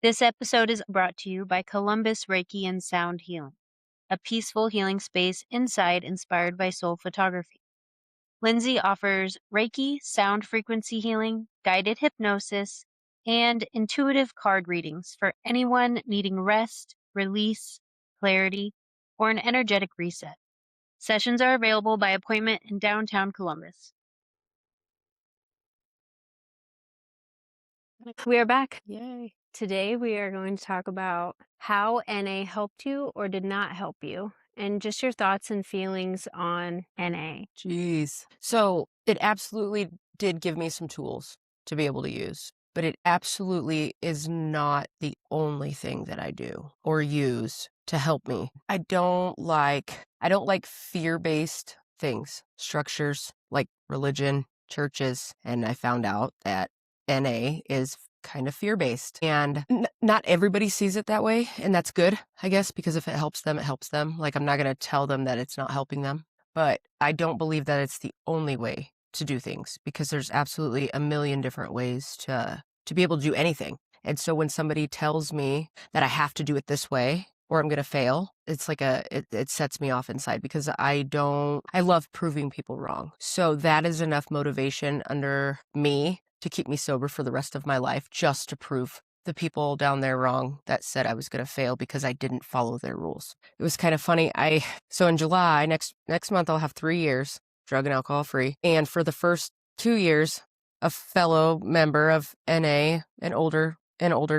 This episode is brought to you by Columbus Reiki and Sound Healing, a peaceful healing space inside inspired by soul photography. Lindsay offers Reiki, sound frequency healing, guided hypnosis, and intuitive card readings for anyone needing rest, release, clarity, or an energetic reset. Sessions are available by appointment in downtown Columbus. We are back. Yay. Today we are going to talk about how NA helped you or did not help you, and just your thoughts and feelings on NA. Jeez. So it absolutely did give me some tools to be able to use, but it absolutely is not the only thing that I do or use to help me. I don't like fear-based things, structures like religion, churches, and I found out that NA is kind of fear-based, and not everybody sees it that way, and that's good, I guess, because if it helps them, it helps them. Like, I'm not going to tell them that it's not helping them, but I don't believe that it's the only way to do things, because there's absolutely a million different ways to be able to do anything. And so when somebody tells me that I have to do it this way or I'm going to fail, it's like it sets me off inside, because I love proving people wrong. So that is enough motivation under me to keep me sober for the rest of my life, just to prove the people down there wrong that said I was going to fail because I didn't follow their rules. It was kind of funny. So in July, next month, I'll have 3 years drug and alcohol free. And for the first 2 years, a fellow member of NA, an older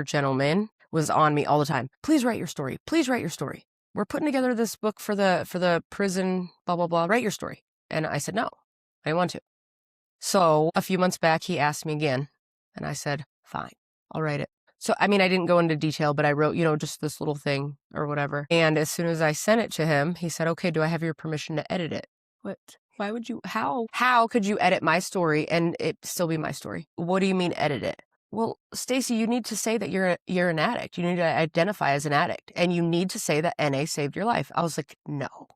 gentleman, was on me all the time. Please write your story. Please write your story. We're putting together this book for the prison, blah, blah, blah. Write your story. And I said, no, I didn't want to. So a few months back, he asked me again, and I said, fine, I'll write it. So, I mean, I didn't go into detail, but I wrote, just this little thing or whatever. And as soon as I sent it to him, he said, okay, do I have your permission to edit it? What? Why would you, how could you edit my story and it still be my story? What do you mean edit it? Well, Stacey, you need to say that you're an addict. You need to identify as an addict, and you need to say that NA saved your life. I was like, no.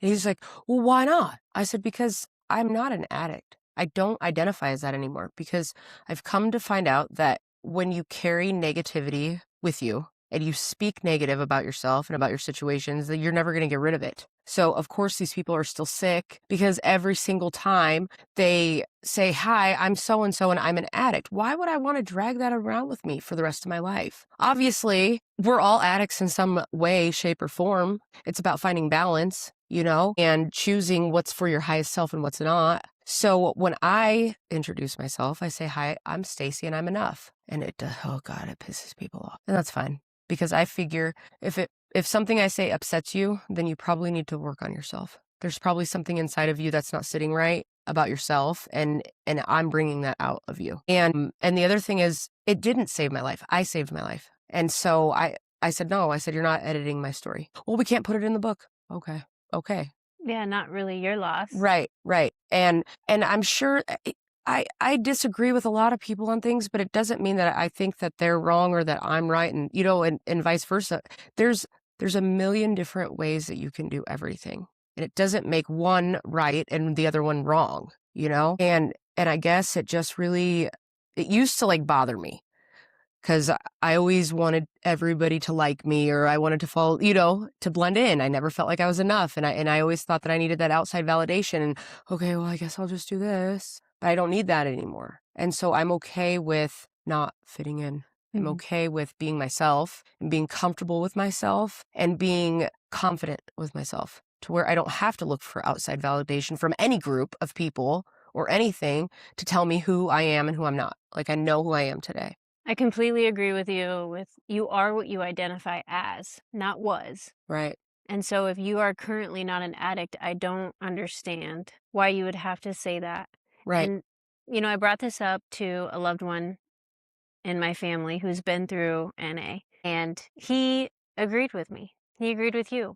And he's like, well, why not? I said, because I'm not an addict. I don't identify as that anymore, because I've come to find out that when you carry negativity with you and you speak negative about yourself and about your situations, that you're never going to get rid of it. So of course these people are still sick, because every single time they say, hi, I'm so-and-so and I'm an addict. Why would I want to drag that around with me for the rest of my life? Obviously, we're all addicts in some way, shape, or form. It's about finding balance, and choosing what's for your highest self and what's not. So when I introduce myself, I say, hi, I'm Stacey and I'm enough. And it pisses people off. And that's fine, because I figure if something I say upsets you, then you probably need to work on yourself. There's probably something inside of you that's not sitting right about yourself, and I'm bringing that out of you. And the other thing is, it didn't save my life. I saved my life. And so I said, no, I said, you're not editing my story. Well, we can't put it in the book. Okay. Yeah, not really your loss. Right. And I'm sure I disagree with a lot of people on things, but it doesn't mean that I think that they're wrong or that I'm right, and and vice versa. There's a million different ways that you can do everything, and it doesn't make one right and the other one wrong, And I guess it just really, it used to bother me, because I always wanted everybody to like me, or I wanted to fall, to blend in. I never felt like I was enough. And I always thought that I needed that outside validation. And okay, well, I guess I'll just do this. But I don't need that anymore. And so I'm okay with not fitting in. I'm okay with being myself and being comfortable with myself and being confident with myself, to where I don't have to look for outside validation from any group of people or anything to tell me who I am and who I'm not. Like, I know who I am today. I completely agree with you. You are what you identify as, not was. Right. And so if you are currently not an addict, I don't understand why you would have to say that. Right. And, I brought this up to a loved one in my family who's been through NA, and he agreed with me. He agreed with you.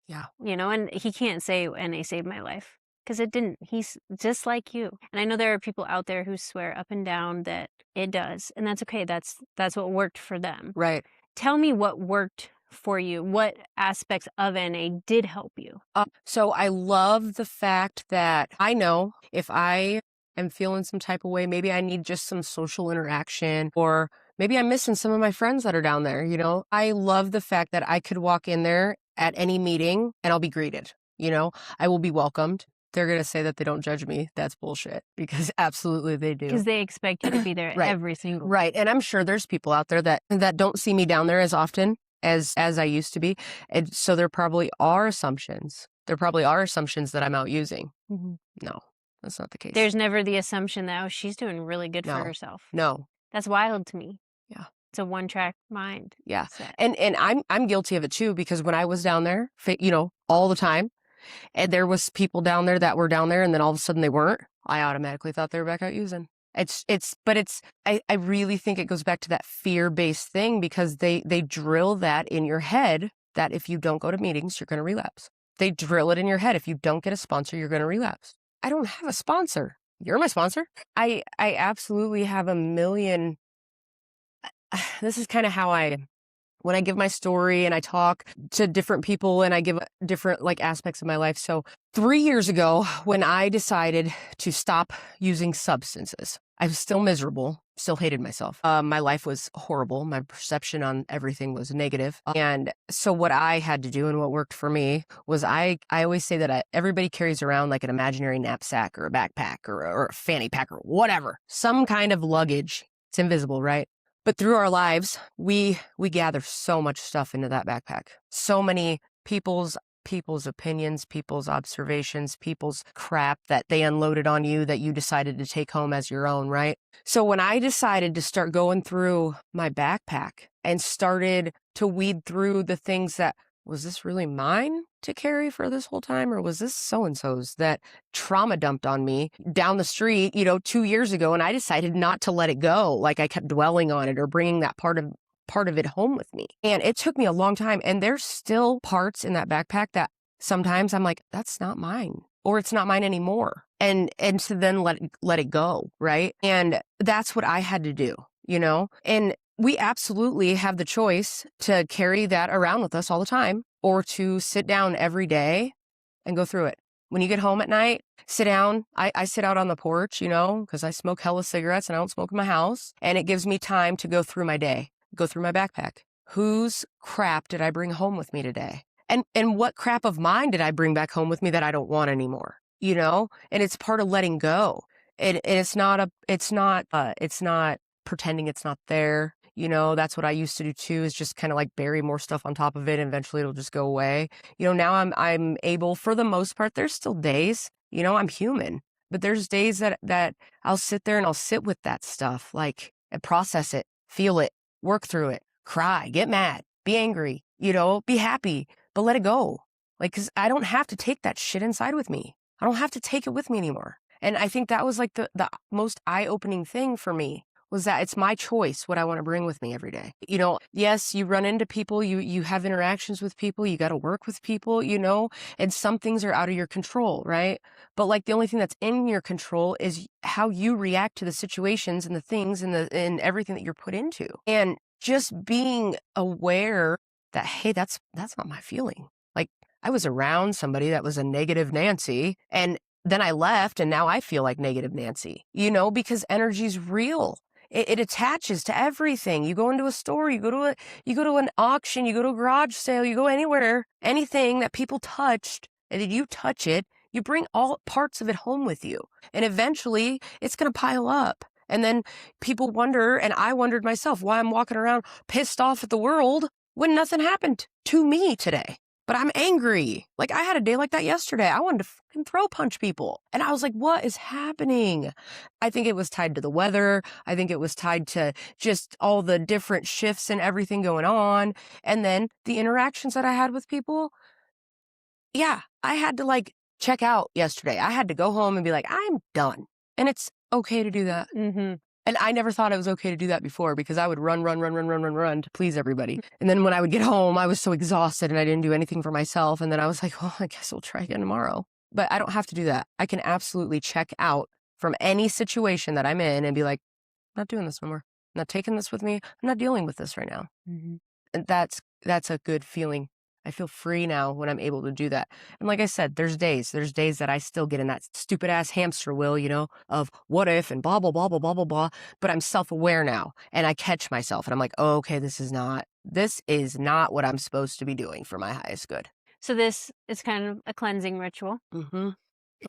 Yeah. And he can't say NA saved my life, because it didn't. He's just like you. And I know there are people out there who swear up and down that it does, and that's okay. That's what worked for them. Right. Tell me what worked for you. What aspects of NA did help you? So I love the fact that I know if I am feeling some type of way, maybe I need just some social interaction, or Maybe I'm missing some of my friends that are down there, you know? I love the fact that I could walk in there at any meeting and I'll be greeted, you know? I will be welcomed. They're going to say that they don't judge me. That's bullshit, because absolutely they do. Because they expect you to be there Right. every single Right. And I'm sure there's people out there that don't see me down there as often as I used to be. And so there probably are assumptions. There probably are assumptions that I'm out using. Mhm. No, that's not the case. There's never the assumption that, oh, she's doing really good for No. herself. No. That's wild to me. Yeah. It's a one-track mind. Yeah. set. And I'm guilty of it too, because when I was down there, you know, all the time, and there was people down there that were down there and then all of a sudden they weren't, I automatically thought they were back out using. I really think it goes back to that fear-based thing, because they drill that in your head that if you don't go to meetings, you're going to relapse. They drill it in your head. If you don't get a sponsor, you're going to relapse. I don't have a sponsor. You're my sponsor. I absolutely have a million. This is kind of how when I give my story and I talk to different people and I give different like aspects of my life. So 3 years ago, when I decided to stop using substances, I was still miserable, still hated myself. My life was horrible. My perception on everything was negative. And so what I had to do and what worked for me was I always say that everybody carries around like an imaginary knapsack or a backpack or a fanny pack or whatever, some kind of luggage. It's invisible, right? But through our lives, we gather so much stuff into that backpack. So many people's opinions, people's observations, people's crap that they unloaded on you that you decided to take home as your own, right? So when I decided to start going through my backpack and started to weed through the things that, was this really mine to carry for this whole time? Or was this so-and-so's that trauma dumped on me down the street, 2 years ago, and I decided not to let it go. Like I kept dwelling on it or bringing that part of it home with me. And it took me a long time. And there's still parts in that backpack that sometimes I'm like, that's not mine, or it's not mine anymore. And so then let it go. Right. And that's what I had to do, and we absolutely have the choice to carry that around with us all the time, or to sit down every day and go through it. When you get home at night, sit down. I sit out on the porch, because I smoke hella cigarettes and I don't smoke in my house. And it gives me time to go through my day, go through my backpack. Whose crap did I bring home with me today? And what crap of mine did I bring back home with me that I don't want anymore? And it's part of letting go. And it's not pretending it's not there. That's what I used to do too, is just kind of like bury more stuff on top of it and eventually it'll just go away. Now I'm able, for the most part. There's still days, I'm human, but there's days that I'll sit there and I'll sit with that stuff, like, and process it, feel it, work through it, cry, get mad, be angry, be happy, but let it go. Like, 'cause I don't have to take that shit inside with me. I don't have to take it with me anymore. And I think that was like the most eye-opening thing for me, was that it's my choice what I want to bring with me every day. Yes, you run into people, you have interactions with people, you got to work with people, and some things are out of your control, right? But like the only thing that's in your control is how you react to the situations and the things and everything that you're put into. And just being aware that, hey, that's not my feeling. Like, I was around somebody that was a negative Nancy, and then I left and now I feel like negative Nancy, because energy's real. It attaches to everything. You go into a store, you go to an auction, you go to a garage sale, you go anywhere, anything that people touched, and then you touch it, you bring all parts of it home with you. And eventually it's going to pile up. And then people wonder, and I wondered myself, why I'm walking around pissed off at the world when nothing happened to me today. But I'm angry. Like, I had a day like that yesterday. I wanted to fucking throw punch people. And I was like, what is happening? I think it was tied to the weather. I think it was tied to just all the different shifts and everything going on. And then the interactions that I had with people. Yeah, I had to like check out yesterday. I had to go home and be like, I'm done. And it's okay to do that. Mm-hmm. And I never thought it was okay to do that before, because I would run to please everybody. And then when I would get home, I was so exhausted and I didn't do anything for myself. And then I was like, well, I guess we'll try again tomorrow. But I don't have to do that. I can absolutely check out from any situation that I'm in and be like, I'm not doing this no more. I'm not taking this with me. I'm not dealing with this right now. Mm-hmm. And that's a good feeling. I feel free now when I'm able to do that. And like I said, there's days that I still get in that stupid ass hamster wheel, of what if and blah, blah, blah, blah, blah, blah, blah. But I'm self-aware now and I catch myself and I'm like, oh, okay, this is not what I'm supposed to be doing for my highest good. So this is kind of a cleansing ritual. Mm-hmm.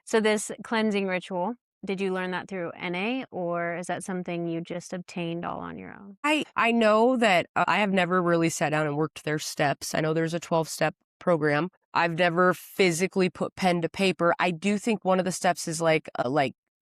So this cleansing ritual, did you learn that through NA, or is that something you just obtained all on your own? I know that I have never really sat down and worked their steps. I know there's a 12-step program. I've never physically put pen to paper. I do think one of the steps is like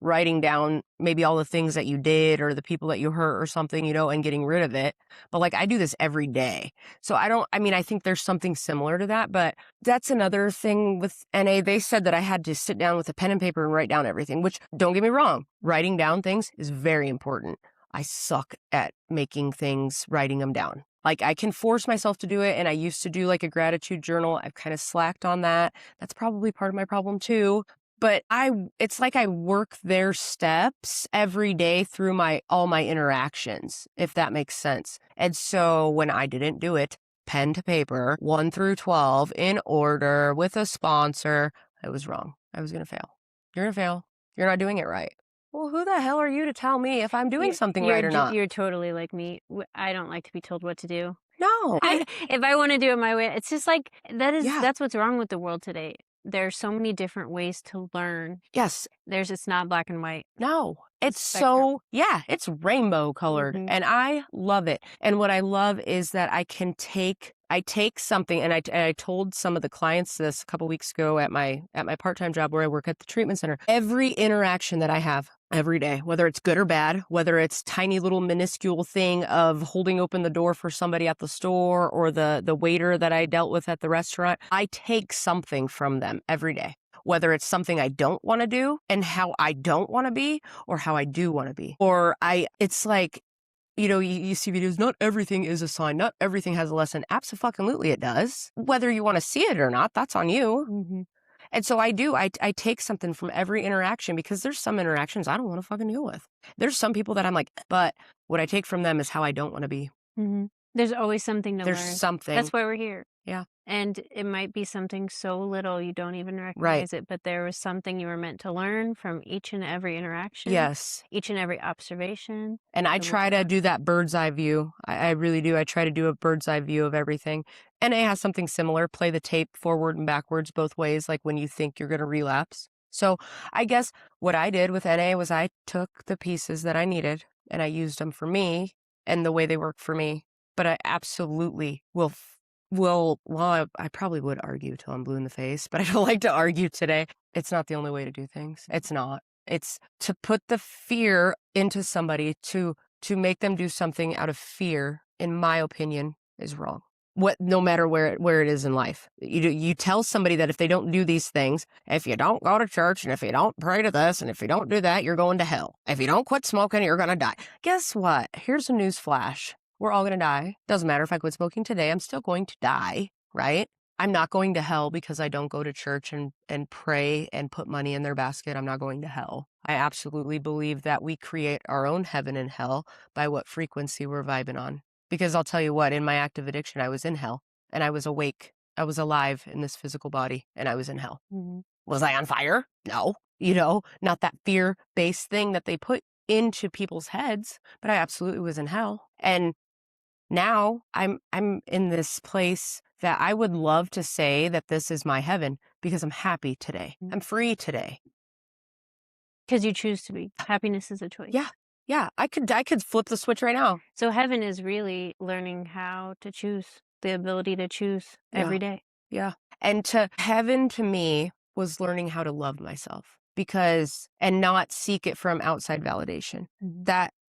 writing down maybe all the things that you did or the people that you hurt or something, and getting rid of it. But like I do this every day. So I think there's something similar to that, but that's another thing with NA. They said that I had to sit down with a pen and paper and write down everything, which don't get me wrong, writing down things is very important. I suck at making things, writing them down. Like I can force myself to do it. And I used to do like a gratitude journal. I've kind of slacked on that. That's probably part of my problem too. But it's like I work their steps every day through all my interactions, if that makes sense. And so when I didn't do it, pen to paper, 1 through 12 in order with a sponsor, I was wrong. I was going to fail. You're going to fail. You're not doing it right. Well, who the hell are you to tell me if I'm doing something right or not? You're totally like me. I don't like to be told what to do. No. If I want to do it my way, it's just like Yeah. that's what's wrong with the world today. There's so many different ways to learn. Yes. It's not black and white. No. It's spectrum. it's rainbow colored and I love it. And what I love is that I take something, and I told some of the clients this a couple weeks ago at my part-time job where I work at the treatment center. Every interaction that I have every day, whether it's good or bad, whether it's tiny little minuscule thing of holding open the door for somebody at the store or the waiter that I dealt with at the restaurant, I take something from them every day. Whether it's something I don't want to do and how I don't want to be or how I do want to be. It's like, you see videos, not everything is a sign, not everything has a lesson. Absolutely it does. Whether you want to see it or not, that's on you. Mm-hmm. And so I take something from every interaction because there's some interactions I don't want to fucking deal with. There's some people that I'm like, but what I take from them is how I don't want to be. Mm-hmm. There's always something to learn. There's something. That's why we're here. Yeah. And it might be something so little you don't even recognize it, but there was something you were meant to learn from each and every interaction. Yes. Each and every observation. And I try to do that bird's eye view. I really do. I try to do a bird's eye view of everything. NA has something similar. Play the tape forward and backwards both ways, like when you think you're going to relapse. So I guess what I did with NA was I took the pieces that I needed and I used them for me and the way they work for me. But I absolutely well, I probably would argue till I'm blue in the face, but I don't like to argue today. It's not the only way to do things. It's not. It's to put the fear into somebody to make them do something out of fear, in my opinion, is wrong. No matter where it is in life. You tell somebody that if they don't do these things, if you don't go to church and if you don't pray to this and if you don't do that, you're going to hell. If you don't quit smoking, you're going to die. Guess what? Here's a news flash. We're all going to die. Doesn't matter if I quit smoking today, I'm still going to die, right? I'm not going to hell because I don't go to church and pray and put money in their basket. I'm not going to hell. I absolutely believe that we create our own heaven and hell by what frequency we're vibing on. Because I'll tell you what, in my active addiction, I was in hell and I was awake. I was alive in this physical body and I was in hell. Mm-hmm. Was I on fire? No. Not that fear-based thing that they put into people's heads, but I absolutely was in hell. And now I'm in this place that I would love to say that this is my heaven because I'm happy today. I'm free today. Because you choose to be. Happiness is a choice. Yeah. Yeah. I could flip the switch right now. So heaven is really learning how to choose, the ability to choose every day. Yeah. And heaven to me was learning how to love myself and not seek it from outside validation. Mm-hmm.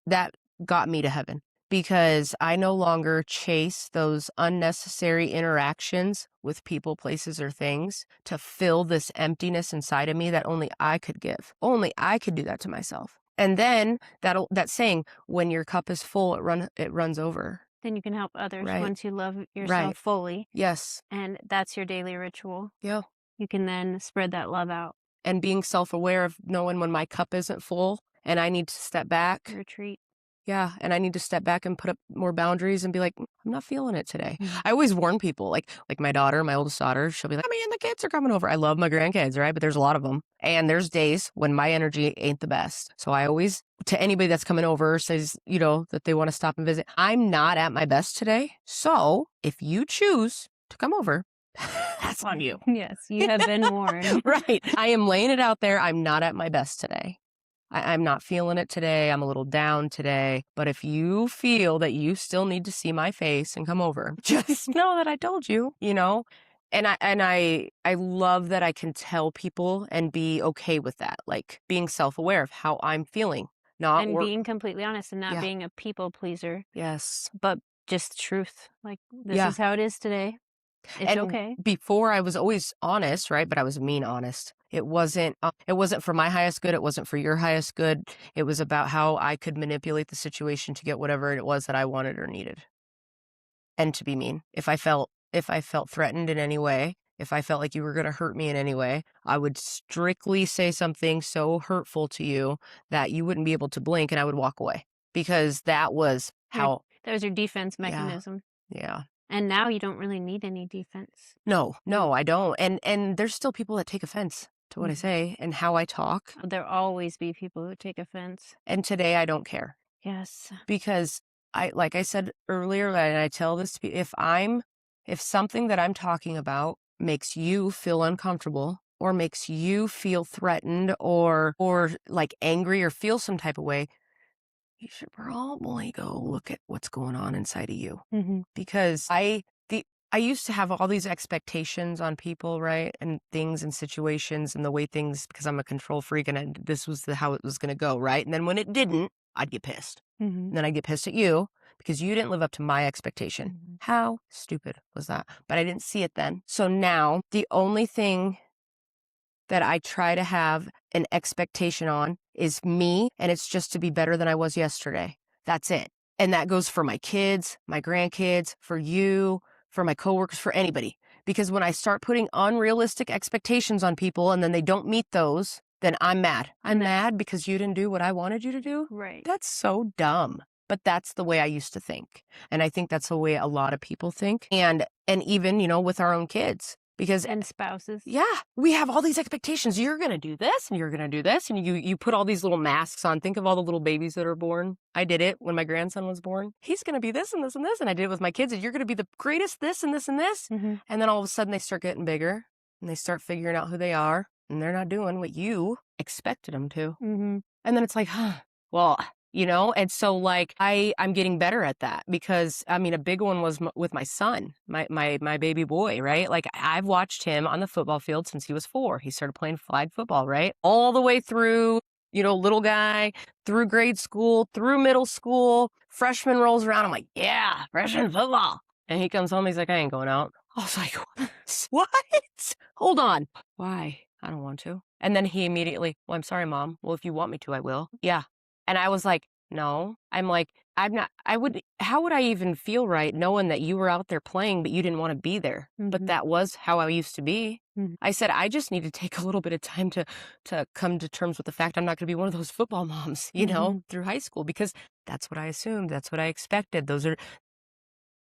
That got me to heaven. Because I no longer chase those unnecessary interactions with people, places, or things to fill this emptiness inside of me that only I could give. Only I could do that to myself. And then that saying, when your cup is full, it runs over. Then you can help others once you love yourself right. fully. Yes. And that's your daily ritual. Yeah. You can then spread that love out. And being self-aware of knowing when my cup isn't full and I need to step back. Retreat. Yeah, and I need to step back and put up more boundaries and be like, I'm not feeling it today. Mhm. I always warn people, like my daughter, my oldest daughter, she'll be like, I mean, the kids are coming over. I love my grandkids, right? But there's a lot of them. And there's days when my energy ain't the best. So I always, to anybody that's coming over, says, that they want to stop and visit, I'm not at my best today. So if you choose to come over, that's on you. Yes, you have been warned. Right. I am laying it out there. I'm not at my best today. I'm not feeling it today. I'm a little down today. But if you feel that you still need to see my face and come over, just know that I told you. And I love that I can tell people and be okay with that, like being self-aware of how I'm feeling. Not And work. being completely honest and not Yeah. being a people pleaser, Yes. but just truth. Like, this Yeah. is how it is today. It's And okay. before I was always honest, right? But I was mean honest. It wasn't for my highest good. It wasn't for your highest good. It was about how I could manipulate the situation to get whatever it was that I wanted or needed. And to be mean. If I felt threatened in any way, if I felt like you were going to hurt me in any way, I would strictly say something so hurtful to you that you wouldn't be able to blink and I would walk away because that was Your how, That was your defense yeah, mechanism. yeah. And now you don't really need any defense. No, Like, no, I don't. And there's still people that take offense to what I mhm. say and how I talk. There'll always be people who take offense. And today I don't care Yes. because like I said earlier, and I tell this to if something that I'm talking about makes you feel uncomfortable or makes you feel threatened or like angry or feel some type of way, you should probably go look at what's going on inside of you. Mhm. Because I used to have all these expectations on people, right? And things and situations and the way things, because I'm a control freak and this was how it was going to go, right? And then when it didn't, I'd get pissed. Mhm. And then I'd get pissed at you because you didn't live up to my expectation. Mhm. How stupid was that? But I didn't see it then. So now the only thing that I try to have an expectation on is me, and it's just to be better than I was yesterday. That's it. And that goes for my kids, my grandkids, for you, for my coworkers, for anybody. Because when I start putting unrealistic expectations on people and then they don't meet those, then I'm mad. I'm And that's mad because you didn't do what I wanted you to do. right. That's so dumb. But that's the way I used to think. And I think that's the way a lot of people think. And even, with our own kids. Because And spouses. yeah, we have all these expectations. You're going to do this and you're going to do this. And you put all these little masks on. Think of all the little babies that are born. I did it when my grandson was born. He's going to be this and this and this. And I did it with my kids. And you're going to be the greatest this and this and this. Mhm. And then all of a sudden they start getting bigger and they start figuring out who they are. And they're not doing what you expected them to. Mhm. And then it's like, well, and so like I'm getting better at that because I mean, a big one was with my son, my baby boy, right? Like I've watched him on the football field since he was 4. He started playing flag football, right? All the way through, little guy, through grade school, through middle school, freshman rolls around. I'm like, yeah, freshman football. And he comes home, he's like, I ain't going out. I was like, what? Hold on. Why? I don't want to. And then he immediately, well, I'm sorry, Mom. Well, if you want me to, I will. Yeah. And I was like, no. I'm like, how would I even feel right knowing that you were out there playing, but you didn't want to be there? But Mhm. that was how I used to be. Mhm. I said, I just need to take a little bit of time to come to terms with the fact I'm not going to be one of those football moms, Mhm. through high school, because that's what I assumed. That's what I expected. We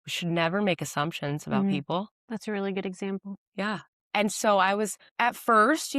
should never make assumptions about Mhm. people. That's a really good example. Yeah. And so I was at first,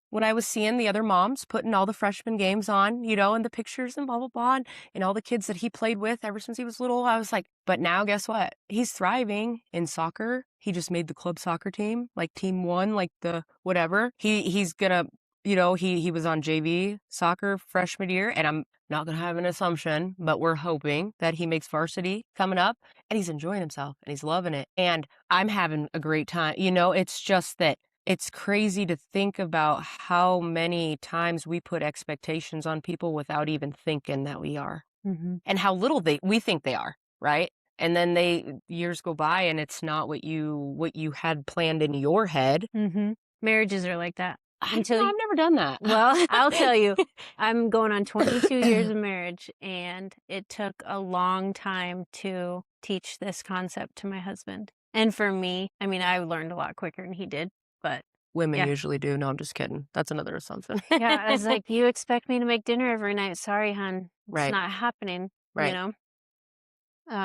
when I was seeing the other moms putting all the freshman games on, and the pictures and blah, blah, blah, and all the kids that he played with ever since he was little, I was like, but now guess what? He's thriving in soccer. He just made the club soccer team, like team 1, like the whatever. He's gonna, he was on JV soccer freshman year, and I'm not gonna have an assumption, but we're hoping that he makes varsity coming up, and he's enjoying himself and he's loving it. And I'm having a great time. It's just that it's crazy to think about how many times we put expectations on people without even thinking that we are, Mhm. and how little we think they are, right? And then years go by and it's not what you had planned in your head. Mhm. Marriages are like that. I've never done that. Well, I'll tell you, I'm going on 22 years of marriage, and it took a long time to teach this concept to my husband. And for me, I mean, I learned a lot quicker than he did, but Women yeah. usually do. No, I'm just kidding. That's another assumption. Yeah, I was like, "You expect me to make dinner every night? Sorry, hon. It's Right. not happening." you Right. know?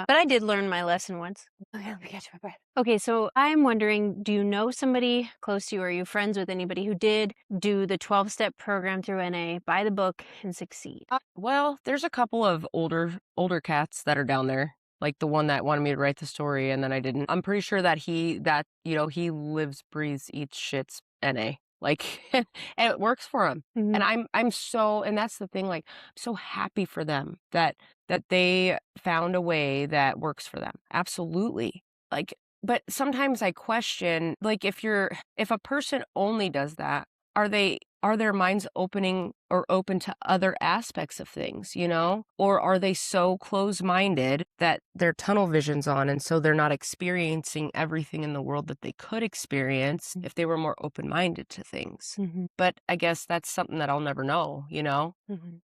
But I did learn my lesson once. Okay, let me catch my breath. Okay, so I'm wondering, do you know somebody close to you, or are you friends with anybody who did do the 12-step program through NA, buy the book, and succeed? Well, there's a couple of older cats that are down there, like the one that wanted me to write the story and then I didn't. I'm pretty sure that he lives, breathes, eats, shits NA. Like and it works for him. Mhm, And and that's the thing, like, I'm so happy for them that they found a way that works for them. Absolutely. Like, but sometimes I question, like, if a person only does that, are their minds opening or open to other aspects of things, you know? Or are they so close-minded that their tunnel vision's on and so they're not experiencing everything in the world that they could experience if they were more open-minded to things? mhm, But I guess that's something that I'll never know, you know? mhm.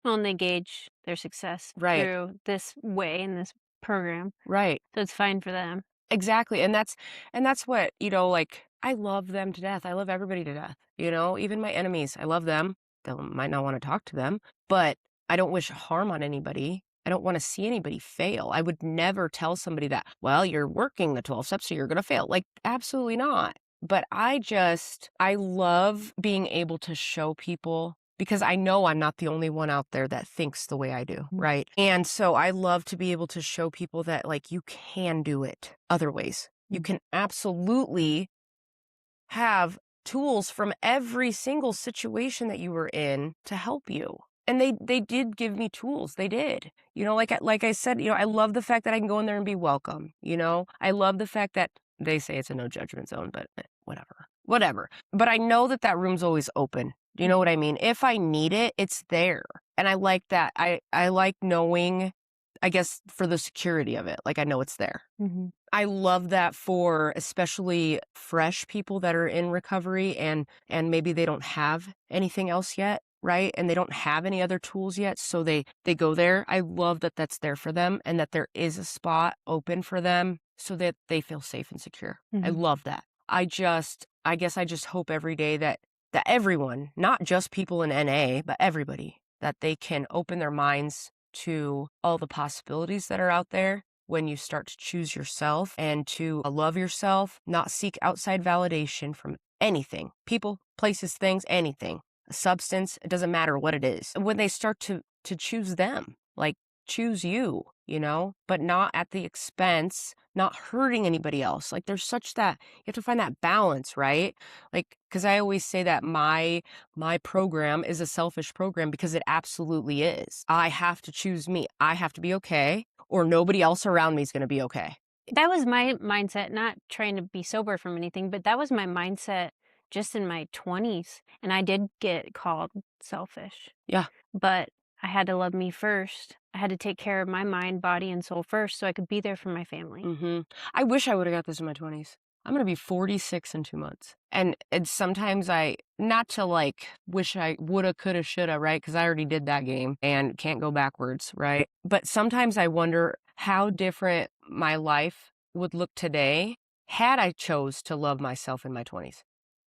Well, and they gauge their success Right, through this way in this program, right. so it's fine for them. Exactly, and that's what, like, I love them to death. I love everybody to death, even my enemies. I love them. They might not wanna talk to them, but I don't wish harm on anybody. I don't wanna see anybody fail. I would never tell somebody that, "Well, you're working the 12 steps, so you're gonna fail." Like, absolutely not. But I love being able to show people because I know I'm not the only one out there that thinks the way I do, Mm, right? And so I love to be able to show people that, like, you can do it other ways. You mm, can absolutely have tools from every single situation that you were in to help you. And they did give me tools. They did. Like I said, I love the fact that I can go in there and be welcome, I love the fact that they say it's a no judgment zone, but whatever. Whatever. But I know that that room's always open. Do you know what mhm, I mean? If I need it, it's there. And I like that. I like knowing, I guess, for the security of it. Like, I know it's there. mhm, I love that for especially fresh people that are in recovery and maybe they don't have anything else yet, right? And they don't have any other tools yet, so they go there. I love that that's there for them and that there is a spot open for them so that they feel safe and secure. I mhm, love that. I guess I just hope every day that everyone, not just people in NA, but everybody, that they can open their minds to all the possibilities that are out there when you start to choose yourself and to love yourself, not seek outside validation from anything, people, places, things, anything, a substance, it doesn't matter what it is. When they start to choose them, like, choose you, but not at the expense, not hurting anybody else. Like, there's such that you have to find that balance, right? Like, because I always say that my program is a selfish program because it absolutely is. I have to choose me. I have to be okay, or nobody else around me is gonna be okay. That was my mindset, not trying to be sober from anything, but that was my mindset just in my 20s, and I did get called selfish, Yeah. but I had to love me first. I had to take care of my mind, body, and soul first so I could be there for my family. Mhm. I wish I would've got this in my 20s. I'm gonna be 46 in 2 months. And sometimes I not to, like, wish I woulda, coulda, shoulda, right? Because I already did that game and can't go backwards, right? But sometimes I wonder how different my life would look today had I chose to love myself in my 20s.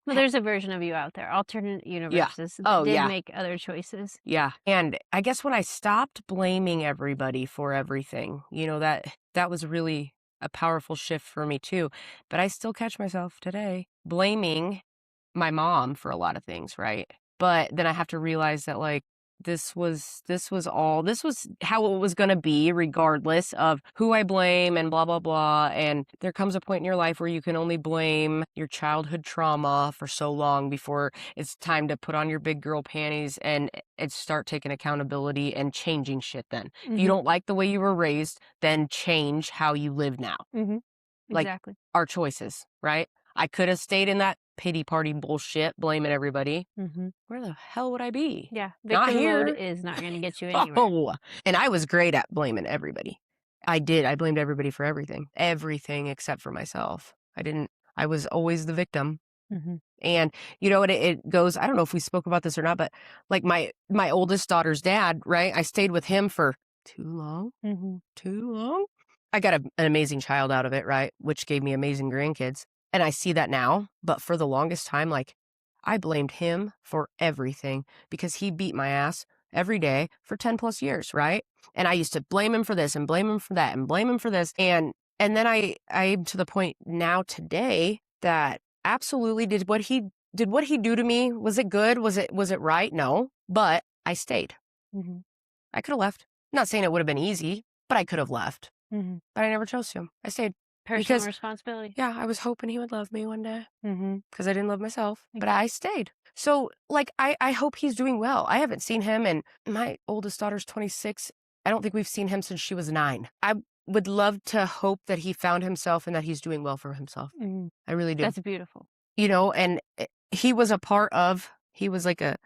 Well, there's a version of you out there, alternate Yeah. universes that Oh, did yeah. make other choices. Yeah, and I guess when I stopped blaming everybody for everything, that was really a powerful shift for me too, but I still catch myself today blaming my mom for a lot of things, right? But then I have to realize that, like, this was how it was gonna be regardless of who I blame and blah blah blah. And there comes a point in your life where you can only blame your childhood trauma for so long before it's time to put on your big girl panties and start taking accountability and changing shit then. If you Mhm, don't like the way you were raised, then change how you live now. mhm, Like, exactly. our choices, right? I could have stayed in that pity party bullshit, blaming everybody. Mhm. Where the hell would I be? Yeah, Not victim mode here. is not gonna get you anywhere. Oh, and I was great at blaming everybody. I did. I blamed everybody for everything. Everything except for myself. I was always the victim. Mhm, And you know what it goes, I don't know if we spoke about this or not, but, like, my oldest daughter's dad, right? I stayed with him for too long. mhm, Too long? I got an amazing child out of it, right? Which gave me amazing grandkids, and I see that now, but for the longest time, like, I blamed him for everything because he beat my ass every day for 10 plus years, right? And I used to blame him for this and blame him for that and blame him for this. And then I'm to the point now today that absolutely did what he do to me? Was it good? Was it right? No, but I stayed. Mhm. I could have left. I'm not saying it would have been easy, but I could have left. Mhm. But I never chose to. I stayed. Personal Because, responsibility. yeah, I was hoping he would love me one day Mhm. because I didn't love myself, but I stayed. So, like, I hope he's doing well. I haven't seen him, and my oldest daughter's 26. I don't think we've seen him since she was 9. I would love to hope that he found himself and that he's doing well for himself. Mhm. I really do. That's beautiful. You know, and he was he was like a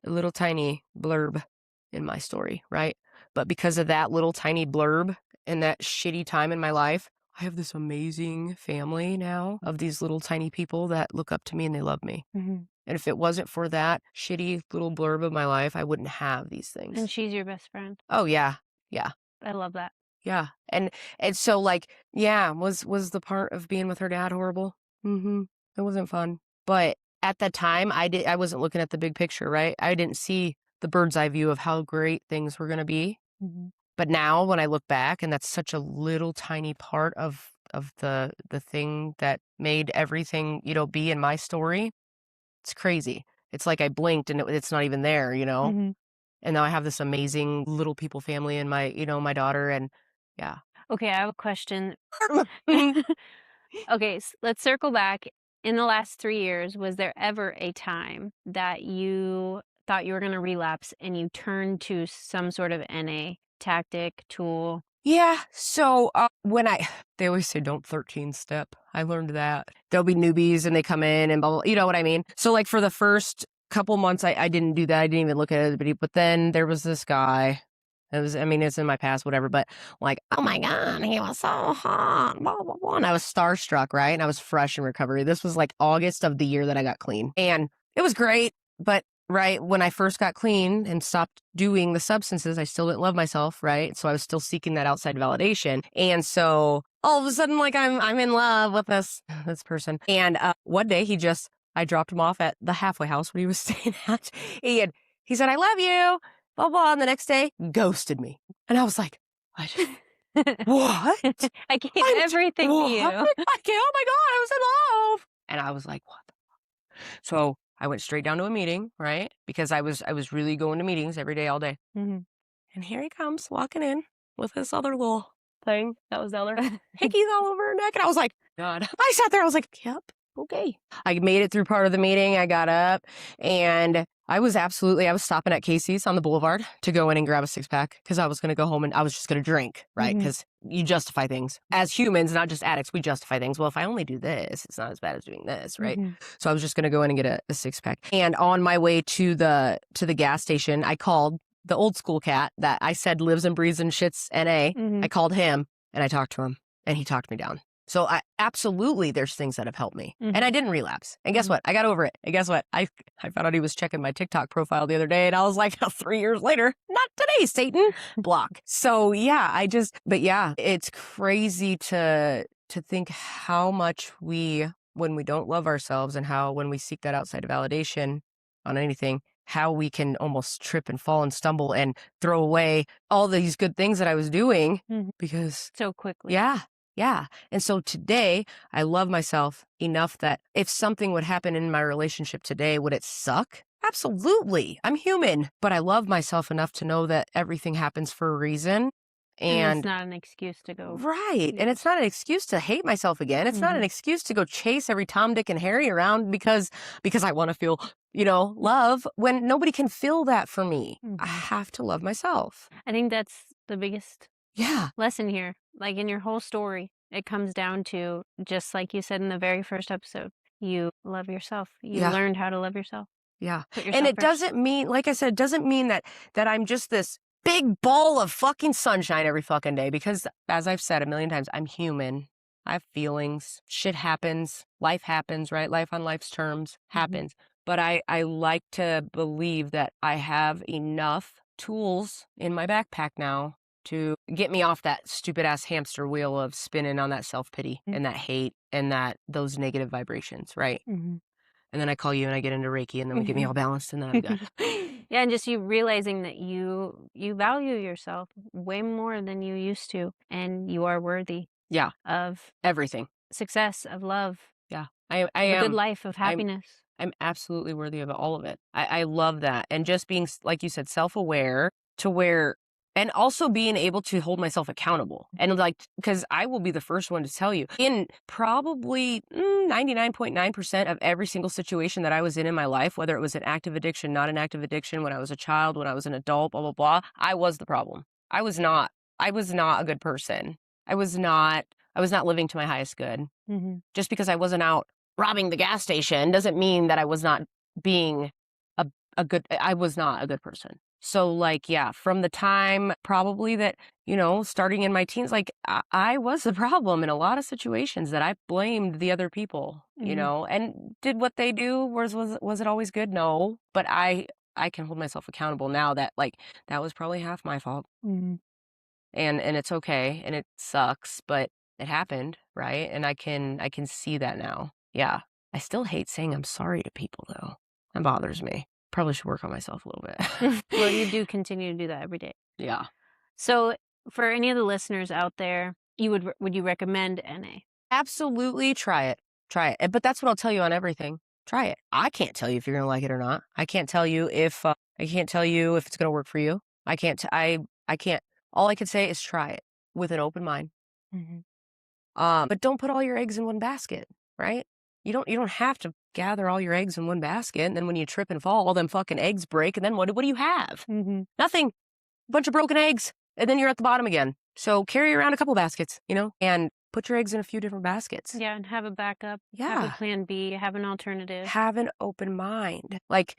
little tiny blurb in my story, right? But because of that little tiny blurb and that shitty time in my life, I have this amazing family now of these little tiny people that look up to me and they love me. Mhm. And if it wasn't for that shitty little blurb of my life, I wouldn't have these things. And she's your best friend. Oh yeah. Yeah. I love that. Yeah. And so like, yeah, was the part of being with her dad horrible? Mm-hmm. It wasn't fun. But at that time I wasn't looking at the big picture, right? I didn't see the bird's eye view of how great things were gonna be. Mhm. But now when I look back, and that's such a little tiny part of the thing that made everything, be in my story, it's crazy. It's like I blinked and it's not even there, Mhm. And now I have this amazing little people family and my daughter, and yeah. Okay, I have a question. Okay, let's circle back. In the last 3 years, was there ever a time that you thought you were gonna relapse and you turned to some sort of NA tactic, tool? Yeah, so, they always say don't 13 step. I learned that. There'll be newbies and they come in and blah, blah, you know what I mean? So, like, for the first couple months, I didn't do that. I didn't even look at anybody, but then there was this guy. It's in my past, whatever, but like, oh my God, he was so hot, blah, blah, blah. And I was starstruck, right? And I was fresh in recovery. This was like August of the year that I got clean. And it was great, but right when I first got clean and stopped doing the substances, I still didn't love myself, right? So I was still seeking that outside validation. And so all of a sudden, like I'm in love with this person. And one day I dropped him off at the halfway house where he was staying at. And he said, I love you, blah, blah. And the next day, ghosted me. And I was like, what? What? I gave everything to you. I can't, oh my God, I was in love. And I was like, what the fuck? So I went straight down to a meeting, right? Because I was really going to meetings every day, all day. Mhm. And here he comes walking in with this other little thing that was down there. Hickeys all over her neck. And I was like, God. I sat there. I was like, yep, okay. I made it through part of the meeting. I got up and I was stopping at Casey's on the boulevard to go in and grab a 6-pack because I was going to go home and I was just going to drink, right? Because you justify things. As humans, not just addicts, we justify things. Well, if I only do this, it's not as bad as doing this, right? So I was just going to go in and get a 6-pack. And on my way to the gas station, I called the old school cat that I said lives and breathes and shits NA. I called him and I talked to him and he talked me down. So absolutely there's things that have helped me. And I didn't relapse. And guess what? I got over it. And guess what? I found out he was checking my TikTok profile the other day and I was like, 3 years later, not today, Satan. Block. So yeah, but yeah, it's crazy to think how much when we don't love ourselves and how when we seek that outside validation on anything, how we can almost trip and fall and stumble and throw away all these good things that I was doing because so quickly. Yeah. Yeah. And so today I love myself enough that if something would happen in my relationship today, would it suck? Absolutely. I'm human, but I love myself enough to know that everything happens for a reation. And it's not an excuse to go. Right. And it's not an excuse to hate myself again. It's not an excuse to go chase every Tom, Dick, and Harry around because I want to feel, love when nobody can feel that for me. I have to love myself. I think that's the biggest Yeah. lesson here. Like in your whole story, it comes down to, just like you said in the very first episode, you love yourself. You learned how to love yourself. Yeah. Put yourself And it first. doesn't mean, like I said, it doesn't mean that I'm just this big ball of fucking sunshine every fucking day because, as I've said a million times, I'm human. I have feelings. Shit happens. Life happens, right? Life on life's terms happens. But I like to believe that I have enough tools in my backpack now to get me off that stupid ass hamster wheel of spinning on that self-pity and that hate and those negative vibrations, right? And then I call you and I get into Reiki and then we get me all balanced and then I'm good. Yeah, and just you realizing that you value yourself way more than you used to, and you are worthy Yeah, of everything. success, of love, Yeah, I of a good am. life, of I'm happiness. I'm absolutely worthy of all of it. I love that, and just being like you said, self-aware to where, and also being able to hold myself accountable, and like because I will be the first one to tell you, in probably 99.9% of every single situation that I was in my life, whether it was an active addiction, not an active addiction, when I was a child, when I was an adult, blah blah blah, I was the problem. I was not. I was not a good person. I was not. I was not living to my highest good. Mm-hmm. Just because I wasn't out robbing the gas station doesn't mean that I was not being a I was not a good person. So, like, yeah, from the time probably that, starting in my teens, like, I was the problem in a lot of situations that I blamed the other people, Mm-hmm. and did what they do. Was it always good? No, but I can hold myself accountable now that, like, that was probably half my fault. Mm-hmm. And it's okay, and it sucks, but it happened, right? And I can see that now. Yeah. I still hate saying I'm sorry to people, though. That bothers me. Probably should work on myself a little bit. Well, you do continue to do that every day. Yeah. So, for any of the listeners out there, would you recommend NA? Absolutely try it. Try it. But that's what I'll tell you on everything. Try it. I can't tell you if you're gonna like it or not. I can't tell you if it's gonna work for you. I can't. All I can say is try it with an open mind. Mm-hmm. But don't put all your eggs in one basket, right? You don't have to gather all your eggs in one basket, and then when you trip and fall, all them fucking eggs break, and then what do you have? Mm-hmm. Nothing. A bunch of broken eggs, and then you're at the bottom again. So carry around a couple baskets, and put your eggs in a few different baskets. Yeah, and have a backup, have Yeah. a plan B, have an alternative. Have an open mind. Like,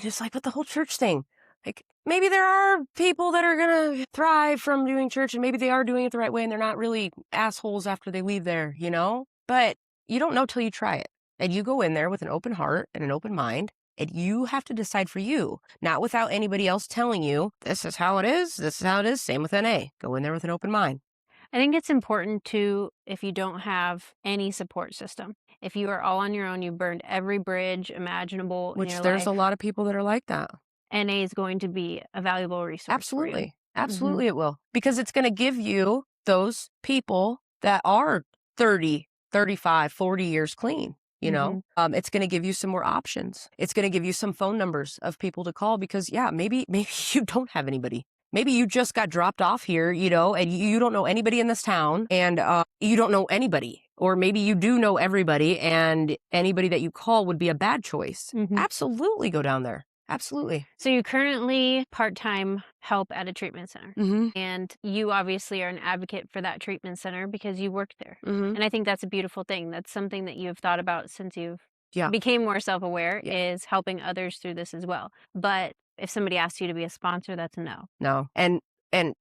just like with the whole church thing. Like, maybe there are people that are gonna thrive from doing church, and maybe they are doing it the right way, and they're not really assholes after they leave there, But you don't know till you try it. And you go in there with an open heart and an open mind, and you have to decide for you, not without anybody else telling you, this is how it is, this is how it is. Same with NA. Go in there with an open mind. I think it's important to, if you don't have any support system, if you are all on your own, you've burned every bridge imaginable in Which your there's life, a lot of people that are like that. NA is going to be a valuable resource for you. Absolutely. Absolutely it will. Because it's going to give you those people that are 30, 35, 40 years clean, It's going to give you some more options. It's going to give you some phone numbers of people to call because, yeah, maybe you don't have anybody. Maybe you just got dropped off here, and you don't know anybody in this town, and you don't know anybody. Or maybe you do know everybody, and anybody that you call would be a bad choice. Absolutely go down there. Absolutely. So you currently part-time help at a treatment center. Mm-hmm. And you obviously are an advocate for that treatment center because you work there. Mm-hmm. And I think that's a beautiful thing. That's something that you've thought about since you've Yeah. became more self-aware, Yeah. is helping others through this as well. But if somebody asks you to be a sponsor, that's a no. No. And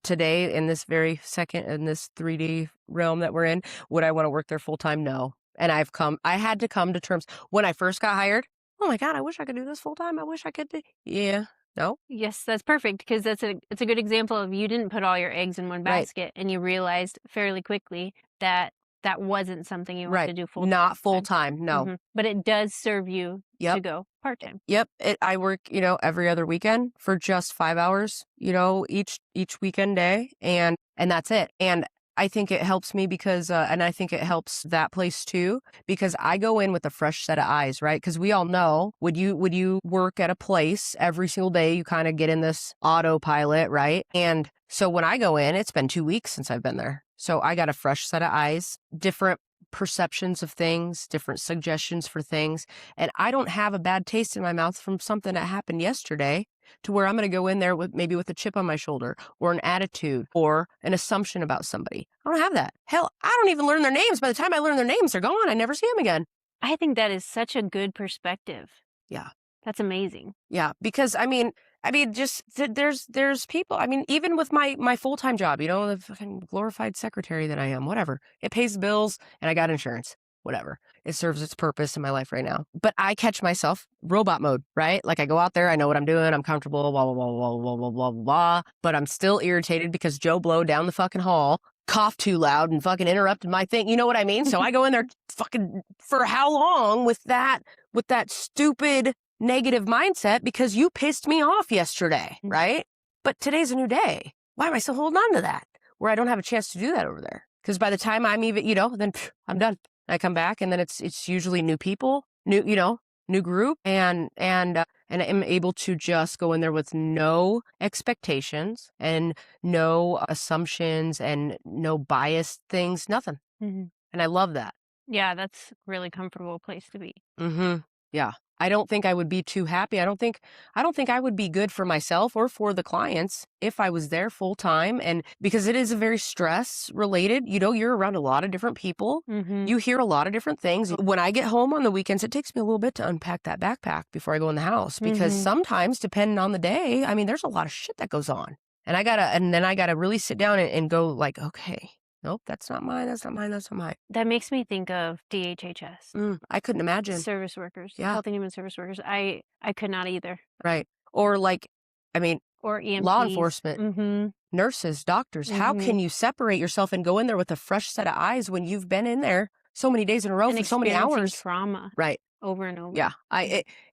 today, in this very second, in this 3D realm that we're in, would I want to work there full time? No. And I had to come to terms when I first got hired. Oh my God, I wish I could do this full time. I wish I could do. Yeah. No. Yes, that's perfect because it's a good example of you didn't put all your eggs in one Right. basket and you realized fairly quickly that that wasn't something you wanted Right. to do full time. Not full time. No. Mhm. But it does serve you to Yep. go part time. Yep. I work, every other weekend for just 5 hours, each weekend day. And that's it. And I think it helps me because, and I think it helps that place too, because I go in with a fresh set of eyes, right? Because we all know would you work at a place every single day, you kind of get in this autopilot, right? And so when I go in, it's been 2 weeks since I've been there. So I got a fresh set of eyes, different perceptions of things, different suggestions for things. And I don't have a bad taste in my mouth from something that happened yesterday to where I'm going to go in there with a chip on my shoulder or an attitude or an assumption about somebody. I don't have that. Hell, I don't even learn their names. By the time I learn their names, they're gone. I never see them again. I think that is such a good perspective. Yeah. That's amazing. Yeah. Because just there's people, even with my full-time job, the fucking glorified secretary that I am, whatever. It pays the bills and I got insurance. Whatever. It serves its purpose in my life right now. But I catch myself robot mode, right? Like I go out there, I know what I'm doing, I'm comfortable, blah, blah, blah, blah, blah, blah, blah, blah. But I'm still irritated because Joe Blow down the fucking hall coughed too loud and fucking interrupted my thing. You know what I mean? So I go in there fucking for how long with that stupid negative mindset because you pissed me off yesterday, Mm. right? But today's a new day. Why am I still holding on to that? Where I don't have a chance to do that over there. Because by the time I'm even, then I'm done. I come back and then it's usually new people, new group, and I'm able to just go in there with no expectations and no assumptions and no biased things, nothing. Mhm. And I love that. Yeah, that's a really comfortable place to be. Mm-hmm. Yeah. I don't think I would be too happy. I don't think I would be good for myself or for the clients if I was there full time. And because it is a very stress related, you're around a lot of different people. Mhm. You hear a lot of different things. When I get home on the weekends, it takes me a little bit to unpack that backpack before I go in the house because Mhm. sometimes, depending on the day, I mean, there's a lot of shit that goes on. And then I gotta really sit down and go like, okay, nope, that's not mine. That's not mine. That's not mine. That makes me think of DHHS, I couldn't imagine. service workers, Yeah. health and human service workers. I could not either. Right. Or I mean, Or law EMTs. enforcement, Mhm. nurses, doctors. How can Mhm. you separate yourself and go in there with a fresh set of eyes when you've been in there so many days in a row And for so many experiencing hours? trauma Right. over and over. Yeah.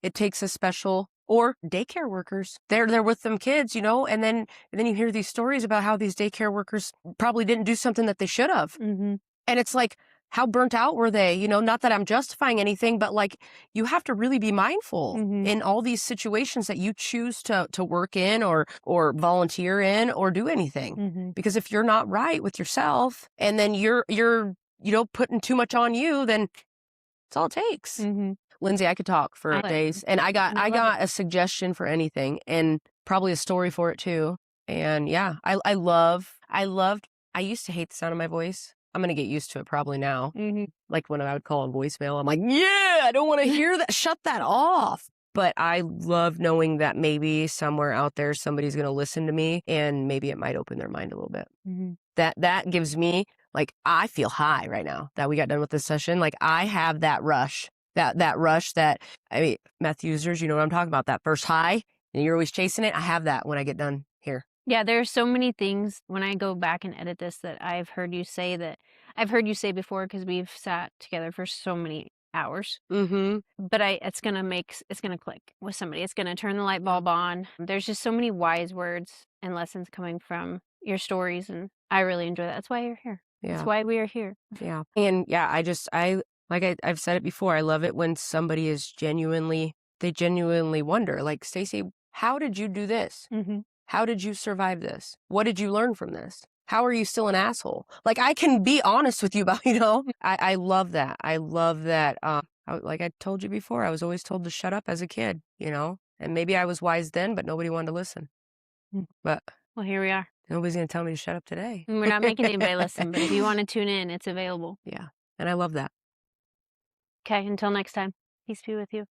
It takes a special or daycare workers. They're with them kids, and then you hear these stories about how these daycare workers probably didn't do something that they should have. Mhm. And it's like, how burnt out were they? Not that I'm justifying anything, but like you have to really be mindful Mhm. in all these situations that you choose to work in or volunteer in or do anything. Mhm. Because if you're not right with yourself and then you're putting too much on you, then that's all it takes. Mhm. Lindsay, I could talk for I love it. days. And I And I love got a suggestion for anything and probably a story for it too. And yeah, I used to hate the sound of my voice. I'm going to get used to it probably now. Mhm. Like when I would call on voicemail, I'm like, yeah, I don't want to hear that. Shut that off. But I love knowing that maybe somewhere out there, somebody's going to listen to me and maybe it might open their mind a little bit. Mhm. That gives me, like, I feel high right now that we got done with this session. Like I have that rush, that rush that, I mean, meth users, you know what I'm talking about, that first high and you're always chasing it. I have that when I get done here. Yeah, there are so many things when I go back and edit this that I've heard you say before because we've sat together for so many hours. Mm-hmm. But it's gonna click with somebody. It's gonna turn the light bulb on. There's just so many wise words and lessons coming from your stories, and I really enjoy that. That's why you're here. That's Yeah. why we are here. Yeah. And yeah, I've said it before. I love it when somebody they genuinely wonder, like, Stacey, how did you do this? Mm-hmm. How did you survive this? What did you learn from this? How are you still an asshole? Like, I can be honest with you about, I love that. I love that. Like I told you before, I was always told to shut up as a kid, and maybe I was wise then, but nobody wanted to listen. But Well, here we are. nobody's going to tell me to shut up today. And we're not making anybody listen, but if you want to tune in, it's available. Yeah. And I love that. Okay, until next time. Peace be with you.